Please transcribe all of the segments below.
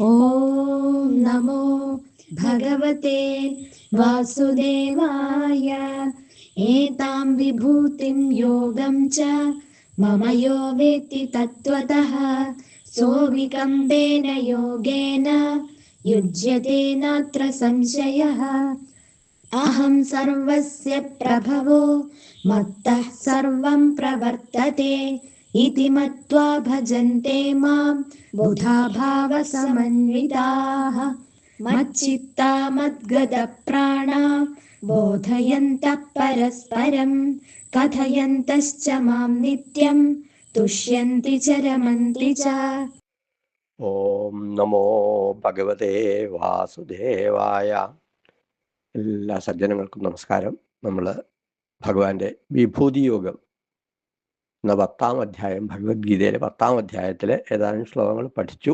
ഓം നമോ ഭഗവതേ വാസുദേവായ. ഏതാം വിഭൂതിം യോഗം ച മമ യോ വേത്തി തത്വതഃ സോവികമ്പേന യോഗേന യുജ്യതേ നാത്ര സംശയഃ. അഹം സർവസ്യ പ്രഭവോ മത്തഃ സർവം പ്രവർത്തത്തെ ഇതി മത്വാ ഭജന്തെ മാം ബുധാ ഭാവസമന്വിതാഃ. മच्चित्ता മദ്ഗതപ്രാണാ ബോധയന്തഃ പരസ്പരം കഥയന്തശ്ച മാം നിത്യം തുഷ്യന്തി ച രമന്തി ച. ഓം നമോ ഭഗവതേ വാസുദേവായ. എല്ലാ സജ്ജനങ്ങൾക്കും നമസ്കാരം. നമ്മൾ ഭഗവാന്റെ വിഭൂതി യോഗം എന്ന 10-ാം അധ്യായം, ഭഗവത്ഗീതയിലെ 10-ാം അധ്യായത്തിലെ ഏതാനും ശ്ലോകങ്ങൾ പഠിച്ചു.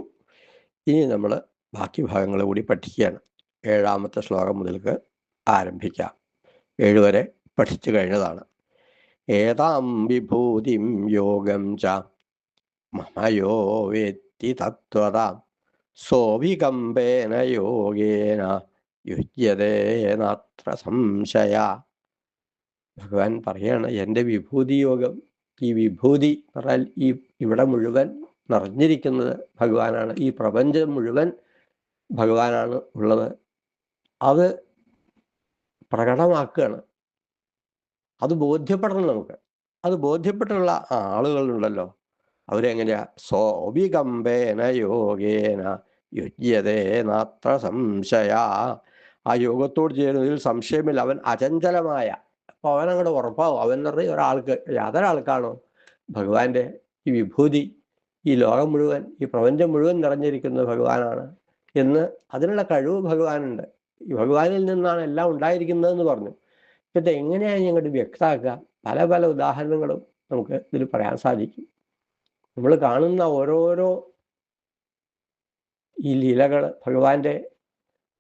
ഇനി നമ്മൾ ബാക്കി ഭാഗങ്ങൾ കൂടി പഠിക്കുകയാണ്. 7-ാമത്തെ ശ്ലോകം മുതൽക്ക് ആരംഭിക്കാം. 7 വരെ പഠിച്ചു കഴിഞ്ഞതാണ്. ഏതാം വിഭൂതിം യോഗം ച മമയോ വേത്തി തത്വതാം സോവികമ്പേന യോഗേന യുജ്യതേ നാത്ര സംശയ. ഭഗവാൻ പറയാണ്, എൻ്റെ വിഭൂതി യോഗം, ഈ വിഭൂതി പറഞ്ഞാൽ ഇവിടെ മുഴുവൻ നിറഞ്ഞിരിക്കുന്നത് ഭഗവാനാണ്. ഈ പ്രപഞ്ചം മുഴുവൻ ഭഗവാനാണ് ഉള്ളത്. അത് പ്രകടമാക്കുകയാണ്. അത് ബോധ്യപ്പെടണം നമുക്ക്. അത് ബോധ്യപ്പെട്ടുള്ള ആളുകളുണ്ടല്ലോ, അവരെങ്ങനെയാ? സോവികമ്പേന യോഗേന യുജ്യതേ നാത്ര സംശയ. ആ യോഗത്തോട് ചേരുന്നതിൽ സംശയമില്ല. അവൻ അചഞ്ചലമായ, അപ്പൊ അവനങ്ങോട്ട് ഉറപ്പാവും. അവൻ എന്ന് പറഞ്ഞ ഒരാൾക്ക്, യാതൊരാൾക്കാണോ ഭഗവാന്റെ ഈ വിഭൂതി, ഈ ലോകം മുഴുവൻ, ഈ പ്രപഞ്ചം മുഴുവൻ നിറഞ്ഞിരിക്കുന്നത് ഭഗവാനാണ് എന്ന് അതിനുള്ള കഴിവ് ഭഗവാനുണ്ട്. ഈ ഭഗവാനിൽ നിന്നാണ് എല്ലാം ഉണ്ടായിരിക്കുന്നതെന്ന് പറഞ്ഞു. ഇത് എങ്ങനെയാണ് ഞങ്ങൾക്ക് വ്യക്തമാക്കുക? പല പല ഉദാഹരണങ്ങളും നമുക്ക് ഇതിൽ പറയാൻ സാധിക്കും. നമ്മൾ കാണുന്ന ഓരോരോ ഈ ലീലകൾ ഭഗവാന്റെ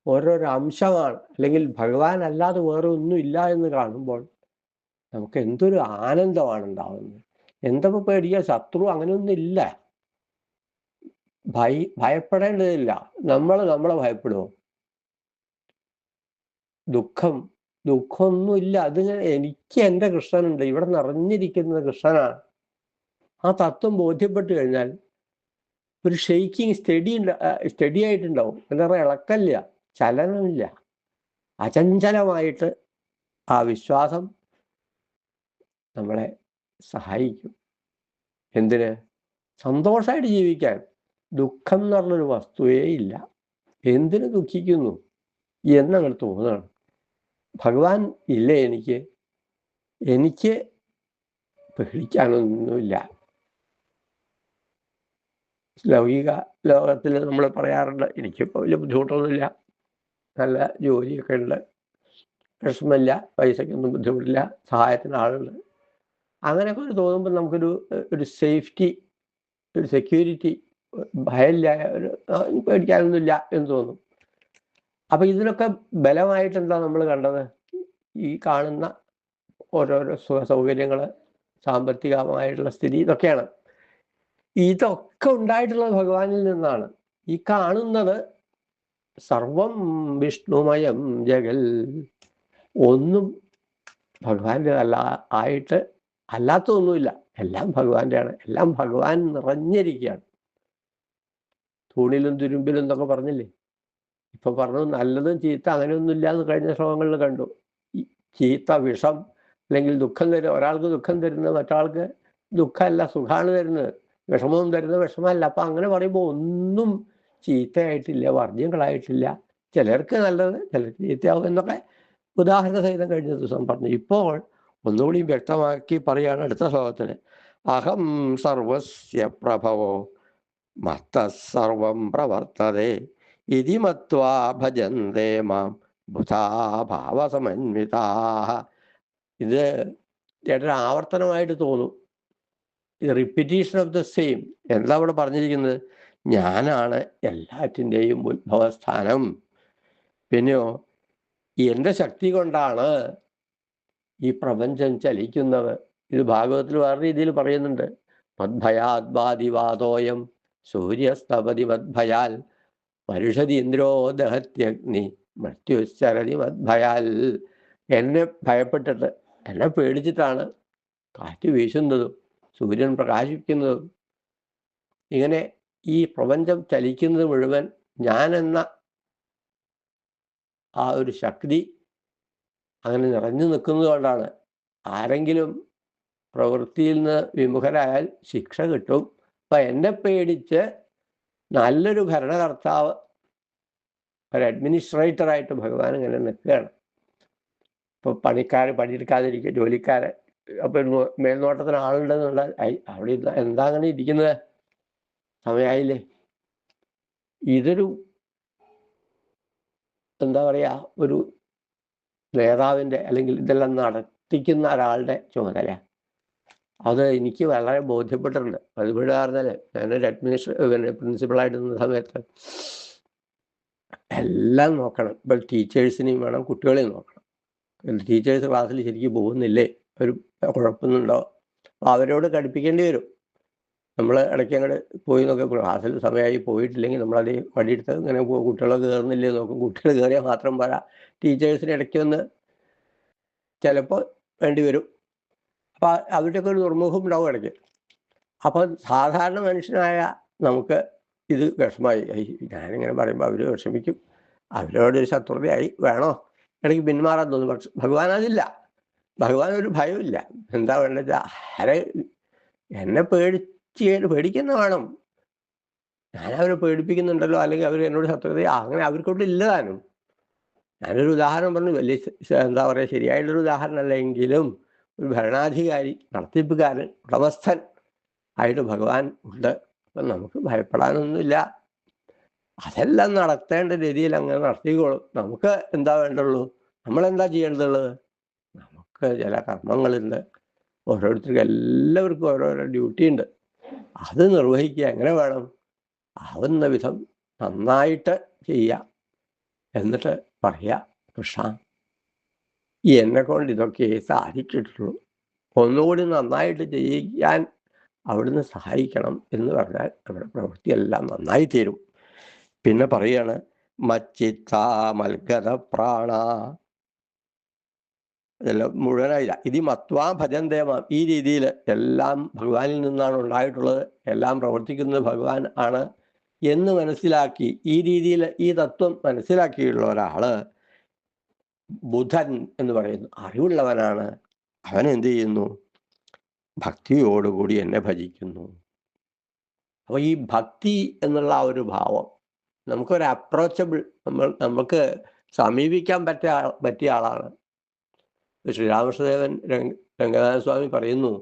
ഓരോരോ അംശമാണ്. അല്ലെങ്കിൽ ഭഗവാൻ അല്ലാതെ വേറെ ഒന്നും ഇല്ല എന്ന് കാണുമ്പോൾ നമുക്ക് എന്തൊരു ആനന്ദമാണ് ഉണ്ടാവുന്നത്. എന്തൊക്കെ പേടിക്കുക? ശത്രു അങ്ങനെയൊന്നും ഇല്ല. ഭയപ്പെടേണ്ടതില്ല. നമ്മളെ ഭയപ്പെടുമോ? ദുഃഖമൊന്നുമില്ല. അതിങ്ങനെ എനിക്ക് എൻ്റെ കൃഷ്ണനുണ്ട്, ഇവിടെ നിറഞ്ഞിരിക്കുന്നത് കൃഷ്ണനാണ്. ആ തത്വം ബോധ്യപ്പെട്ടു കഴിഞ്ഞാൽ ഒരു ഷെയ്ക്കിങ് സ്റ്റഡി ആയിട്ടുണ്ടാവും. എന്താ പറയുക? ഇളക്കല്ല, ചലനമില്ല. അചഞ്ചലമായിട്ട് ആ വിശ്വാസം നമ്മളെ സഹായിക്കും. എന്തിന്? സന്തോഷമായിട്ട് ജീവിക്കാൻ. ദുഃഖം എന്ന് പറഞ്ഞൊരു വസ്തുവേ ഇല്ല. എന്തിനു ദുഃഖിക്കുന്നു എന്നങ്ങനെ തോന്നുകയാണ്. ഭഗവാൻ ഇല്ലേ എനിക്ക് പേടിക്കാനൊന്നുമില്ല. ലൗകിക ലോകത്തിൽ നമ്മൾ പറയാറുണ്ട്, എനിക്കിപ്പോൾ വലിയ ബുദ്ധിമുട്ടൊന്നുമില്ല, നല്ല ജോലിയൊക്കെ ഉണ്ട്, വിഷമമില്ല, പൈസയ്ക്കൊന്നും ബുദ്ധിമുട്ടില്ല, സഹായത്തിന് ആളുണ്ട്. അങ്ങനെയൊക്കെ ഒരു തോന്നുമ്പോൾ നമുക്കൊരു സേഫ്റ്റി, ഒരു സെക്യൂരിറ്റി, ഭയമില്ല, പേടിക്കാനൊന്നുമില്ല എന്ന് തോന്നും. അപ്പൊ ഇതിനൊക്കെ ബലമായിട്ട് എന്താ നമ്മൾ കണ്ടത്? ഈ കാണുന്ന ഓരോരോ സുഖ സൗകര്യങ്ങള്, സാമ്പത്തികമായിട്ടുള്ള സ്ഥിതി, ഇതൊക്കെയാണ്. ഇതൊക്കെ ഉണ്ടായിട്ടുള്ളത് ഭഗവാനിൽ നിന്നാണ്. ഈ കാണുന്നത് സർവം വിഷ്ണുമയം ജഗൽ, ഒന്നും ഭഗവാന്റെ അല്ലാത്തൊന്നുമില്ല. എല്ലാം ഭഗവാന്റെയാണ്. എല്ലാം ഭഗവാൻ നിറഞ്ഞിരിക്കുകയാണ്. തൂണിലും തുരുമ്പിലും എന്നൊക്കെ പറഞ്ഞില്ലേ? ഇപ്പൊ പറഞ്ഞു നല്ലതും ചീത്ത അങ്ങനെയൊന്നുമില്ല എന്ന് കഴിഞ്ഞ ശ്ലോകങ്ങളിൽ കണ്ടു. ഈ ചീത്ത, വിഷം, അല്ലെങ്കിൽ ദുഃഖം തരുന്ന ഒരാൾക്ക് ദുഃഖം തരുന്നത് മറ്റൊരാൾക്ക് ദുഃഖമല്ല, സുഖമാണ് തരുന്നത്. വിഷമവും തരുന്നത് വിഷമമല്ല. അപ്പൊ അങ്ങനെ പറയുമ്പോൾ ഒന്നും ചീത്തയായിട്ടില്ല, വർജ്യങ്ങളായിട്ടില്ല. ചിലർക്ക് നല്ലത്, ചിലർക്ക് ചീത്തയാവും എന്നൊക്കെ ഉദാഹരണ സഹിതം കഴിഞ്ഞ ദിവസം പറഞ്ഞു. ഇപ്പോൾ ഒന്നുകൂടി വ്യക്തമാക്കി പറയാണ് അടുത്ത ശ്ലോകത്തിന്. അഹം സർവസ്യ പ്രഭവോ മത്തഃ സർവം പ്രവർത്തതേ ഇതി മത്വാ ഭജന്തേ മാം ബുധാ ഭാവസമന്വിതാഃ. ഇത് ചേട്ടൻ ആവർത്തനമായിട്ട് തോന്നും. ഇത് റിപ്പീറ്റീഷൻ ഓഫ് ദ സെയിം. എന്താ ഇവിടെ പറഞ്ഞിരിക്കുന്നത്? ഞാനാണ് എല്ലാറ്റിൻ്റെയും ഉത്ഭവസ്ഥാനം. പിന്നെയോ എൻ്റെ ശക്തി കൊണ്ടാണ് ഈ പ്രപഞ്ചം ചലിക്കുന്നത്. ഇത് ഭാഗവത്തിൽ വേറെ രീതിയിൽ പറയുന്നുണ്ട്. മദ്ഭയാദ്വാദിവാദോയം സൂര്യസ്തപതി മദ്ഭയാൽ മരുഷതി ഇന്ദ്രോ ദഹത്യഗ്നി മൃത്യുശ്ചരതി മദ്ഭയാൽ. എന്നെ ഭയപ്പെട്ടിട്ട്, എന്നെ പേടിച്ചിട്ടാണ് കാറ്റ് വീശുന്നതും സൂര്യൻ പ്രകാശിക്കുന്നതും ഇങ്ങനെ ഈ പ്രപഞ്ചം ചലിക്കുന്നത് മുഴുവൻ ഞാനെന്ന ആ ഒരു ശക്തി അങ്ങനെ നിറഞ്ഞു നിൽക്കുന്നത് കൊണ്ടാണ്. ആരെങ്കിലും പ്രവൃത്തിയിൽ നിന്ന് വിമുഖരായാൽ ശിക്ഷ കിട്ടും. അപ്പൊ എന്നെ പേടിച്ച് നല്ലൊരു ഭരണകർത്താവ്, ഒരു അഡ്മിനിസ്ട്രേറ്ററായിട്ട് ഭഗവാൻ ഇങ്ങനെ നിൽക്കുകയാണ്. ഇപ്പൊ പണിയെടുക്കാതിരിക്കുക, ജോലിക്കാരെ അപ്പൊ മേൽനോട്ടത്തിന് ആളുണ്ടെന്നുള്ള അവിടെ എന്താ അങ്ങനെ ഇരിക്കുന്നത്? സമയമായില്ലേ? ഇതൊരു എന്താ പറയാ, ഒരു നേതാവിൻ്റെ അല്ലെങ്കിൽ ഇതെല്ലാം നടത്തിക്കുന്ന ഒരാളുടെ ചുമതല. അത് എനിക്ക് വളരെ ബോധ്യപ്പെട്ടിട്ടുണ്ട്. അതുപോലെ പറഞ്ഞാൽ ഞാനൊരു പ്രിൻസിപ്പളായിട്ട് നിന്ന സമയത്ത് എല്ലാം നോക്കണം. ഇപ്പോൾ ടീച്ചേഴ്സിനെയും വേണം, കുട്ടികളെയും നോക്കണം. ടീച്ചേഴ്സ് ക്ലാസ്സിൽ ശരിക്കും പോകുന്നില്ലേ, ഒരു കുഴപ്പമൊന്നുണ്ടോ, അവരോട് പഠിപ്പിക്കേണ്ടി വരും. നമ്മൾ ഇടയ്ക്ക് അങ്ങോട്ട് പോയി നോക്കി, ക്ലാസ്സിൽ സമയമായി പോയിട്ടില്ലെങ്കിൽ നമ്മളത് വടിയെടുത്ത് ഇങ്ങനെ കുട്ടികളെ കയറുന്നില്ലേ നോക്കും. കുട്ടികൾ കയറിയാൽ മാത്രം പോരാ, ടീച്ചേഴ്സിന് ഇടയ്ക്കൊന്ന് ചിലപ്പോൾ വേണ്ടി വരും. അപ്പം അവരുടെയൊക്കെ ഒരു ദുർമുഖം ഉണ്ടാവും ഇടയ്ക്ക്. അപ്പം സാധാരണ മനുഷ്യനായ നമുക്ക് ഇത് വിഷമായി. ഞാനിങ്ങനെ പറയുമ്പോൾ അവർ വിഷമിക്കും, അവരോടൊരു ശത്രുതയായി വേണോ ഇടയ്ക്ക് പിന്മാറാൻ തോന്നും. പക്ഷെ ഭഗവാൻ അതില്ല. ഭഗവാൻ ഒരു ഭയമില്ല. എന്താ വേണ്ടത്? ആരെ എന്നെ പേടിക്കുന്ന വേണം. ഞാനവരെ പേടിപ്പിക്കുന്നുണ്ടല്ലോ, അല്ലെങ്കിൽ അവർ എന്നോട് ശത്രുത അങ്ങനെ അവർക്കൊണ്ട് ഇല്ലതാനും. ഞാനൊരു ഉദാഹരണം പറഞ്ഞു, വലിയ എന്താ പറയുക, ശരിയായിട്ടുള്ളൊരു ഉദാഹരണമല്ല എങ്കിലും ഒരു ഭരണാധികാരി, നടത്തിപ്പുകാരൻ, ഉടമസ്ഥൻ ആയിട്ട് ഭഗവാൻ ഉണ്ട്. അപ്പം നമുക്ക് ഭയപ്പെടാനൊന്നുമില്ല. അതെല്ലാം നടത്തേണ്ട രീതിയിൽ അങ്ങനെ നടത്തിക്കോളും. നമുക്ക് എന്താ വേണ്ടുള്ളൂ? നമ്മളെന്താ ചെയ്യേണ്ടതുള്ളത്? നമുക്ക് ചില കർമ്മങ്ങളുണ്ട്. ഓരോരുത്തർക്കും എല്ലാവർക്കും ഓരോരോ ഡ്യൂട്ടി ഉണ്ട്. അത് നിർവഹിക്കുക. എങ്ങനെ വേണം? ആവുന്ന വിധം നന്നായിട്ട് ചെയ്യുക. എന്നിട്ട് പറയുക, കൃഷ്ണ എന്നെ കൊണ്ട് ഇതൊക്കെ സാധിച്ചിട്ടുള്ളൂ, ഒന്നുകൂടി നന്നായിട്ട് ചെയ്യാൻ അവിടുന്ന് സഹായിക്കണം എന്ന് പറഞ്ഞാൽ നമ്മുടെ പ്രവൃത്തിയെല്ലാം നന്നായി തീരും. പിന്നെ പറയാണ്, മച്ചിത്താ മൽഗത പ്രാണ. ഇതെല്ലാം മുഴുവനായില്ല. ഇത് മത്വാ ഭജന്തേമാം. ഈ രീതിയിൽ എല്ലാം ഭഗവാനിൽ നിന്നാണ് ഉണ്ടായിട്ടുള്ളത്, എല്ലാം പ്രവർത്തിക്കുന്നത് ഭഗവാൻ ആണ് എന്ന് മനസ്സിലാക്കി, ഈ രീതിയിൽ ഈ തത്വം മനസ്സിലാക്കിയുള്ള ഒരാള് ബുധൻ എന്ന് പറയുന്നു, അറിവുള്ളവനാണ്. അവൻ എന്ത് ചെയ്യുന്നു? ഭക്തിയോടുകൂടി എന്നെ ഭജിക്കുന്നു. അപ്പൊ ഈ ഭക്തി എന്നുള്ള ആ ഒരു ഭാവം, നമുക്കൊരു അപ്രോച്ചബിൾ, നമുക്ക് സമീപിക്കാൻ പറ്റിയ ആളാണ്. ശ്രീരാമകൃഷ്ണദേവൻ രംഗനാഥ സ്വാമി പറയുന്നു,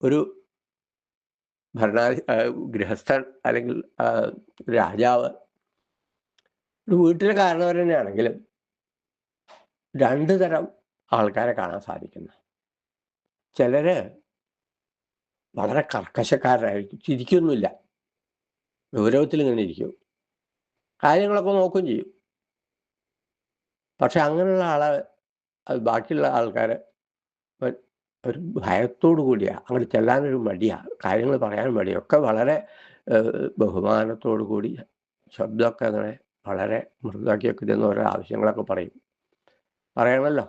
ഒരു ഗൃഹസ്ഥൻ അല്ലെങ്കിൽ രാജാവ് ഒരു വീട്ടിലെ കാരണവർ തന്നെയാണെങ്കിലും രണ്ടു തരം ആൾക്കാരെ കാണാൻ സാധിക്കുന്നു. ചിലര് വളരെ കർക്കശക്കാരായിരിക്കും, ചിരിക്കൊന്നുമില്ല, ഗൗരവത്തിൽ ഇങ്ങനെ ഇരിക്കും, കാര്യങ്ങളൊക്കെ നോക്കുകയും ചെയ്യും. പക്ഷെ അങ്ങനെയുള്ള ആളെ ബാക്കിയുള്ള ആൾക്കാർ ഒരു ഭയത്തോടു കൂടിയാണ്, അങ്ങോട്ട് ചെല്ലാനൊരു മടിയാണ്, കാര്യങ്ങൾ പറയാനും മടിയാണ്, ഒക്കെ വളരെ ബഹുമാനത്തോടു കൂടി ശബ്ദമൊക്കെ അങ്ങനെ വളരെ മൃദുവാക്കിയൊക്കെ ചെന്ന് ഓരോ ആവശ്യങ്ങളൊക്കെ പറയണമല്ലോ.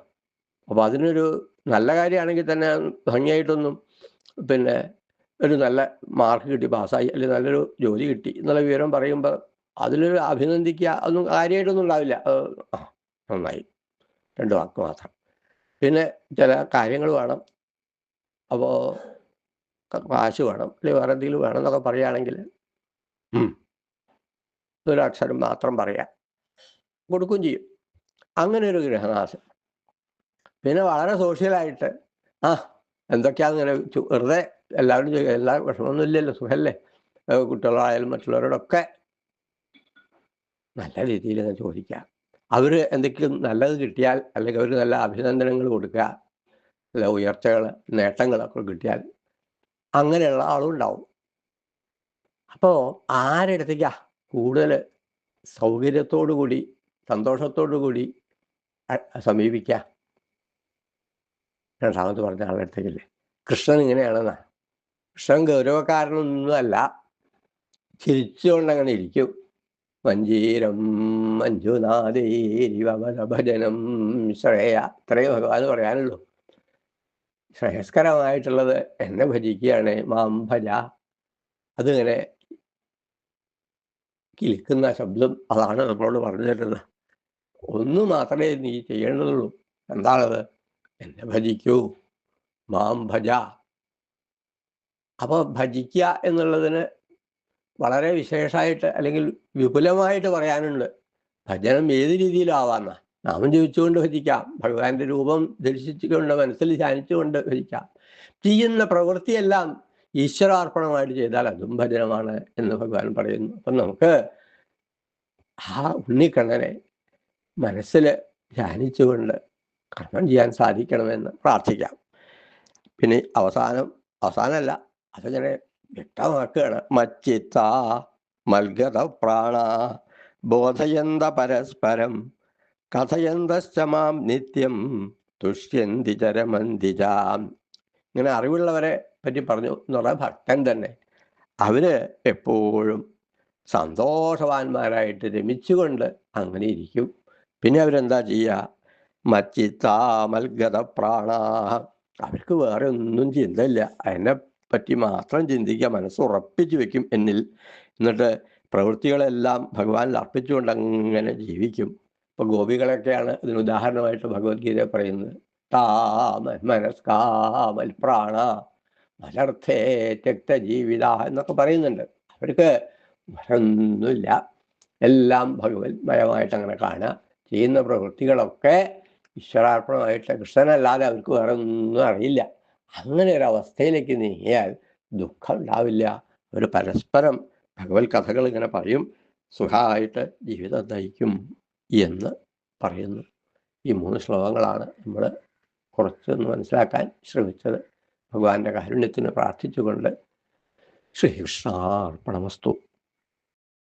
അപ്പോൾ അതിനൊരു നല്ല കാര്യമാണെങ്കിൽ തന്നെ ഭംഗിയായിട്ടൊന്നും, പിന്നെ ഒരു നല്ല മാർക്ക് കിട്ടി, പാസ്സായി, അല്ലെങ്കിൽ നല്ലൊരു ജോലി കിട്ടി എന്നുള്ള വിവരം പറയുമ്പോൾ അതിലൊരു അഭിനന്ദിക്കുക ഒന്നും കാര്യമായിട്ടൊന്നും ഉണ്ടാവില്ല. നന്നായി, രണ്ട് വാക്ക് മാത്രം. പിന്നെ ചില കാര്യങ്ങൾ വേണം, അപ്പോൾ കാശ് വേണം, അല്ലെങ്കിൽ വേറെ എന്തെങ്കിലും വേണം എന്നൊക്കെ പറയുകയാണെങ്കിൽ ഒരു അക്ഷരം മാത്രം പറയാം, കൊടുക്കുകയും ചെയ്യും. അങ്ങനെ ഒരു ഗൃഹനാഥൻ. പിന്നെ വളരെ സോഷ്യലായിട്ട് എന്തൊക്കെയാന്ന് ഇങ്ങനെ വെറുതെ എല്ലാവരും എല്ലാ വിഷമമൊന്നും ഇല്ലല്ലോ, സുഖല്ലേ, കുട്ടികളായാലും മറ്റുള്ളവരോടൊക്കെ നല്ല രീതിയിൽ ചോദിക്കുക. അവർ എന്തെങ്കിലും നല്ലത് കിട്ടിയാൽ, അല്ലെങ്കിൽ അവർ നല്ല അഭിനന്ദനങ്ങൾ കൊടുക്കുക, അല്ല ഉയർച്ചകൾ, നേട്ടങ്ങളൊക്കെ കിട്ടിയാൽ അങ്ങനെയുള്ള ആളും ഉണ്ടാവും. അപ്പോൾ ആരെടുത്തേക്കാ കൂടുതൽ സൗകര്യത്തോടു കൂടി സന്തോഷത്തോടു കൂടി സമീപിക്കുക? രണ്ടാമത് പറഞ്ഞ ആളുടെ അടുത്തേക്കില്ലേ. കൃഷ്ണൻ ഇങ്ങനെയാണെന്നാ. കൃഷ്ണൻ ഗൗരവക്കാരനൊന്നുമല്ല, ചിരിച്ചുകൊണ്ട് അങ്ങനെ ഇരിക്കും. മഞ്ജീരം മഞ്ജുനാഥേരിവമനഭജനം ശ്രേയ. ഇത്രയേ ഭഗവാൻ പറയാനുള്ളൂ. ശ്രേയസ്കരമായിട്ടുള്ളത് എന്നെ ഭജിക്കുകയാണ്. മാം ഭജ. അതിങ്ങനെ കിളിക്കുന്ന ശബ്ദം അതാണ് നമ്മളോട് പറഞ്ഞു തരുന്നത്. ഒന്ന് മാത്രമേ നീ ചെയ്യേണ്ടതുള്ളൂ. എന്താണത്? എന്നെ ഭജിക്കൂ. മാം ഭജ. അപ്പോൾ ഭജിക്കുക എന്നുള്ളതിന് വളരെ വിശേഷമായിട്ട് അല്ലെങ്കിൽ വിപുലമായിട്ട് പറയാനുണ്ട്. ഭജനം ഏത് രീതിയിലാവാന്ന. നാമം ജപിച്ചുകൊണ്ട് ഭജിക്കാം, ഭഗവാന്റെ രൂപം ദർശിച്ചുകൊണ്ട് മനസ്സിൽ ധ്യാനിച്ചുകൊണ്ട് ഭജിക്കാം. ചെയ്യുന്ന പ്രവൃത്തിയെല്ലാം ഈശ്വരാർപ്പണമായിട്ട് ചെയ്താൽ അതും ഭജനമാണ് എന്ന് ഭഗവാൻ പറയുന്നു. അപ്പം നമുക്ക് ആ ഉണ്ണിക്കണ്ണനെ മനസ്സിൽ ധ്യാനിച്ചുകൊണ്ട് കർമ്മം ചെയ്യാൻ സാധിക്കണമെന്ന് പ്രാർത്ഥിക്കാം. പിന്നെ അവസാനമല്ല, അതിങ്ങനെ വ്യക്തമാക്കുകയാണ്. മച്ചിത്ത മൽഗത പ്രാണ ബോധയന്ത പരസ്പരം കഥയന്തശ്ച മാം നിത്യം തുഷ്യന്തി ചരമന്തിജാം. ഇങ്ങനെ അറിവുള്ളവരെ പറ്റി പറഞ്ഞു എന്ന് പറഞ്ഞാൽ ഭക്തൻ തന്നെ. അവര് എപ്പോഴും സന്തോഷവാന്മാരായിട്ട് രമിച്ചുകൊണ്ട് അങ്ങനെ ഇരിക്കും. പിന്നെ അവരെന്താ ചെയ്യുക? മച്ചിത്ത മൽഗത പ്രാണ. അവർക്ക് വേറെ ഒന്നും ചിന്തയില്ല, അതിനെ പറ്റി മാത്രം ചിന്തിക്കുക. മനസ്സ് ഉറപ്പിച്ചു വെക്കും എന്നിൽ. എന്നിട്ട് പ്രവൃത്തികളെല്ലാം ഭഗവാനിൽ അർപ്പിച്ചുകൊണ്ട് അങ്ങനെ ജീവിക്കും. ഇപ്പൊ ഗോപികളൊക്കെയാണ് ഇതിന് ഉദാഹരണമായിട്ട് ഭഗവത്ഗീത പറയുന്നത്. മനസ്കാമൽ പ്രാണ മലർത്ഥേ തെക്ത ജീവിത എന്നൊക്കെ പറയുന്നുണ്ട്. അവർക്ക് വേറൊന്നുമില്ല, എല്ലാം ഭഗവത് മയമായിട്ട് അങ്ങനെ കാണുക. ചെയ്യുന്ന പ്രവൃത്തികളൊക്കെ ഈശ്വരാർപ്പണമായിട്ട് കൃഷ്ണനല്ലാതെ അവർക്ക് വേറെ ഒന്നും അറിയില്ല. അങ്ങനെ ഒരു അവസ്ഥയിലേക്ക് നീങ്ങിയാൽ ദുഃഖം ഉണ്ടാവില്ല. അവർ പരസ്പരം ഭഗവത് കഥകൾ ഇങ്ങനെ പറയും, സുഖമായിട്ട് ജീവിതം നയിക്കും എന്ന് പറയുന്നു. ഈ 3 ശ്ലോകങ്ങളാണ് നമ്മൾ കുറച്ചൊന്ന് മനസ്സിലാക്കാൻ ശ്രമിച്ചത്. ഭഗവാന്റെ കാരുണ്യത്തിന് പ്രാർത്ഥിച്ചുകൊണ്ട് ശ്രീകൃഷ്ണാർപ്പണമസ്തു.